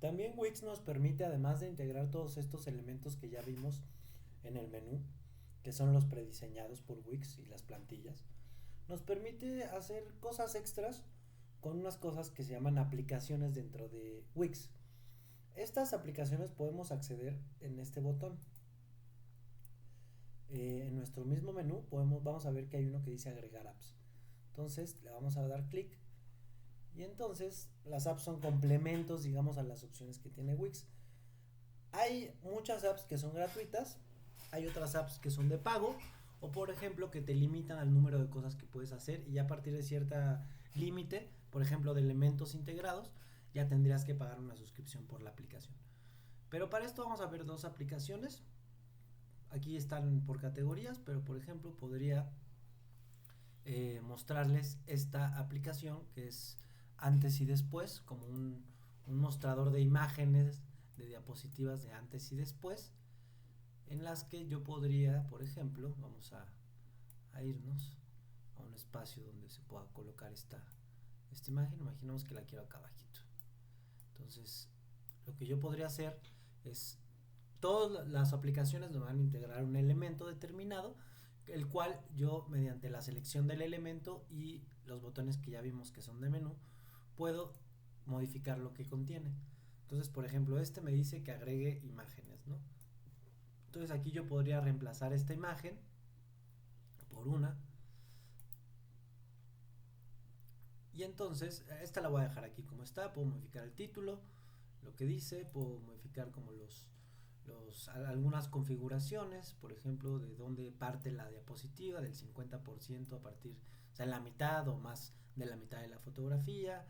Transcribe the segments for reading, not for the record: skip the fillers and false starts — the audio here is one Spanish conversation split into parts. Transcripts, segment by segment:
También Wix nos permite, además de integrar todos estos elementos que ya vimos en el menú, que son los prediseñados por Wix y las plantillas, nos permite hacer cosas extras con unas cosas que se llaman aplicaciones dentro de Wix. Estas aplicaciones podemos acceder en este botón. En nuestro mismo menú vamos a ver que hay uno que dice agregar apps. Entonces le vamos a dar clic y entonces las apps son complementos, digamos, a las opciones que tiene Wix. Hay muchas apps que son gratuitas, hay otras apps que son de pago, o por ejemplo que te limitan al número de cosas que puedes hacer y ya a partir de cierta límite, por ejemplo de elementos integrados, ya tendrías que pagar una suscripción por la aplicación. Pero para esto vamos a ver dos aplicaciones. Aquí están por categorías, pero por ejemplo podría mostrarles esta aplicación que es antes y después, como un mostrador de imágenes, de diapositivas de antes y después, en las que yo podría, por ejemplo, vamos a irnos a un espacio donde se pueda colocar esta imagen. Imaginemos que la quiero acá abajito. Entonces, lo que yo podría hacer es, todas las aplicaciones nos van a integrar un elemento determinado, el cual yo mediante la selección del elemento y los botones que ya vimos que son de menú, puedo modificar lo que contiene. Entonces, por ejemplo, este me dice que agregue imágenes, ¿no? Entonces aquí yo podría reemplazar esta imagen por una. Y entonces, esta la voy a dejar aquí como está. Puedo modificar el título, lo que dice, puedo modificar como algunas configuraciones, por ejemplo, de dónde parte la diapositiva, del 50% a partir, o sea, en la mitad o más de la mitad de la fotografía,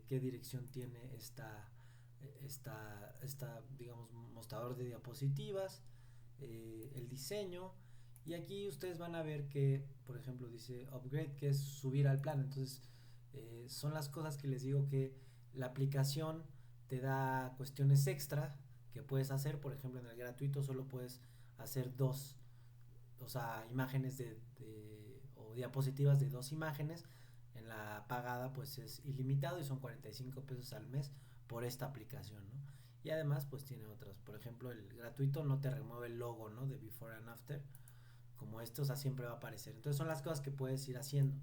qué dirección tiene digamos, mostrador de diapositivas, el diseño. Y aquí ustedes van a ver que, por ejemplo, dice upgrade, que es subir al plan. Entonces, son las cosas que les digo que la aplicación te da cuestiones extra que puedes hacer. Por ejemplo, en el gratuito solo puedes hacer dos, o sea, imágenes o diapositivas de dos imágenes. En la pagada pues es ilimitado y son 45 pesos al mes por esta aplicación, ¿no? Y además pues tiene otras, por ejemplo el gratuito no te remueve el logo, ¿no? De before and after, como esto, o sea, siempre va a aparecer. Entonces son las cosas que puedes ir haciendo.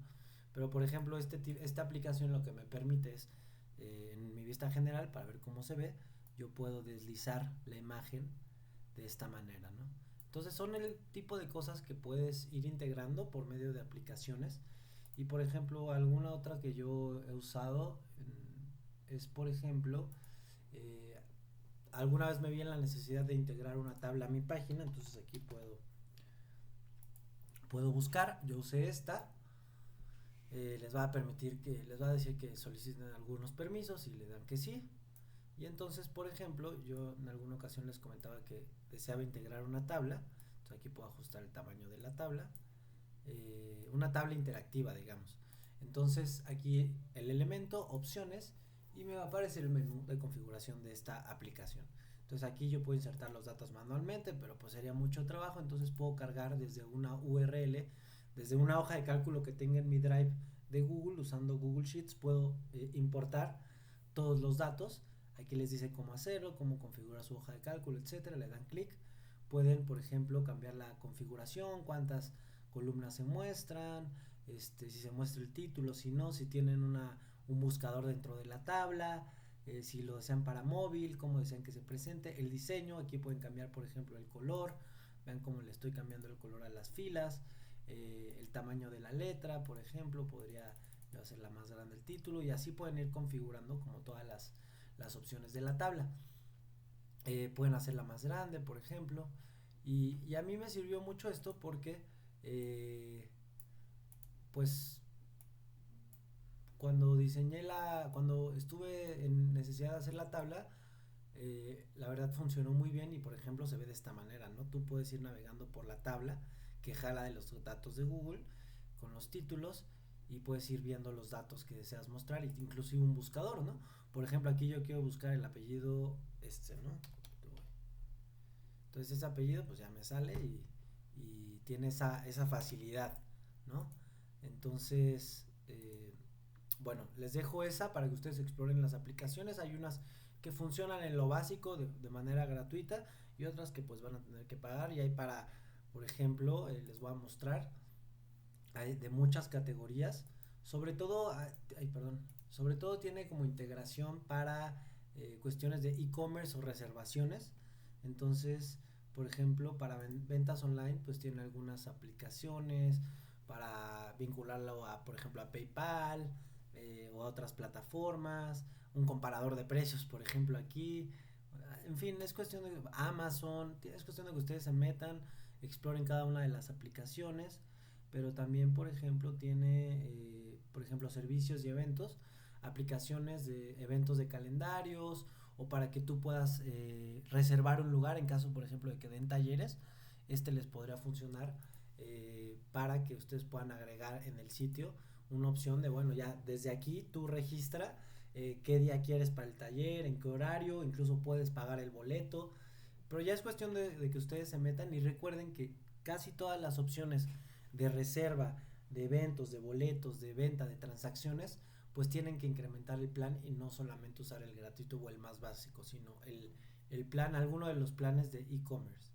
Pero por ejemplo esta aplicación lo que me permite es, en mi vista general, para ver cómo se ve, yo puedo deslizar la imagen de esta manera, ¿no? Entonces son el tipo de cosas que puedes ir integrando por medio de aplicaciones. Y por ejemplo, alguna otra que yo he usado es, por ejemplo, eh, alguna vez me vi en la necesidad de integrar una tabla a mi página. Entonces aquí puedo buscar. Yo usé esta. Les va a permitir les va a decir que soliciten algunos permisos y le dan que sí. Y entonces, por ejemplo, yo en alguna ocasión les comentaba que deseaba integrar una tabla. Entonces aquí puedo ajustar el tamaño de la tabla. Una tabla interactiva, digamos. Entonces aquí el elemento, opciones, y me va a aparecer el menú de configuración de esta aplicación. Entonces aquí yo puedo insertar los datos manualmente, pero pues sería mucho trabajo. Entonces puedo cargar desde una URL, desde una hoja de cálculo que tenga en mi Drive de Google, usando Google Sheets, puedo importar todos los datos. Aquí les dice cómo hacerlo, cómo configurar su hoja de cálculo, etcétera. Le dan clic. Pueden, por ejemplo, cambiar la configuración, cuántas columnas se muestran, si se muestra el título, si no, si tienen un buscador dentro de la tabla, si lo desean para móvil, cómo desean que se presente, el diseño. Aquí pueden cambiar, por ejemplo, el color. Vean cómo le estoy cambiando el color a las filas, el tamaño de la letra, por ejemplo, podría yo hacerla más grande el título, y así pueden ir configurando como todas las opciones de la tabla. Pueden hacerla más grande, por ejemplo, y a mí me sirvió mucho esto porque pues cuando estuve en necesidad de hacer la tabla, la verdad funcionó muy bien. Y por ejemplo se ve de esta manera, ¿no? Tú puedes ir navegando por la tabla que jala de los datos de Google con los títulos, y puedes ir viendo los datos que deseas mostrar, inclusive un buscador, ¿no? Por ejemplo, aquí yo quiero buscar el apellido ¿no? Entonces ese apellido pues ya me sale, y tiene esa facilidad, ¿no? Entonces bueno, les dejo esa para que ustedes exploren las aplicaciones. Hay unas que funcionan en lo básico de manera gratuita y otras que pues van a tener que pagar. Y hay para, por ejemplo, les voy a mostrar, hay de muchas categorías. Sobre todo, perdón, sobre todo tiene como integración para cuestiones de e-commerce o reservaciones. Entonces, por ejemplo, para ventas online, pues tiene algunas aplicaciones para vincularlo a, por ejemplo, a PayPal o a otras plataformas, un comparador de precios, por ejemplo, aquí. En fin, es cuestión de Amazon, es cuestión de que ustedes se metan, exploren cada una de las aplicaciones, pero también, por ejemplo, tiene, por ejemplo, servicios y eventos, aplicaciones de eventos de calendarios o para que tú puedas reservar un lugar en caso, por ejemplo, de que den talleres. Este les podría funcionar para que ustedes puedan agregar en el sitio una opción de, bueno, ya desde aquí tú registra qué día quieres para el taller, en qué horario, incluso puedes pagar el boleto, pero ya es cuestión de que ustedes se metan y recuerden que casi todas las opciones de reserva, de eventos, de boletos, de venta, de transacciones, pues tienen que incrementar el plan y no solamente usar el gratuito o el más básico, sino el plan, alguno de los planes de e-commerce.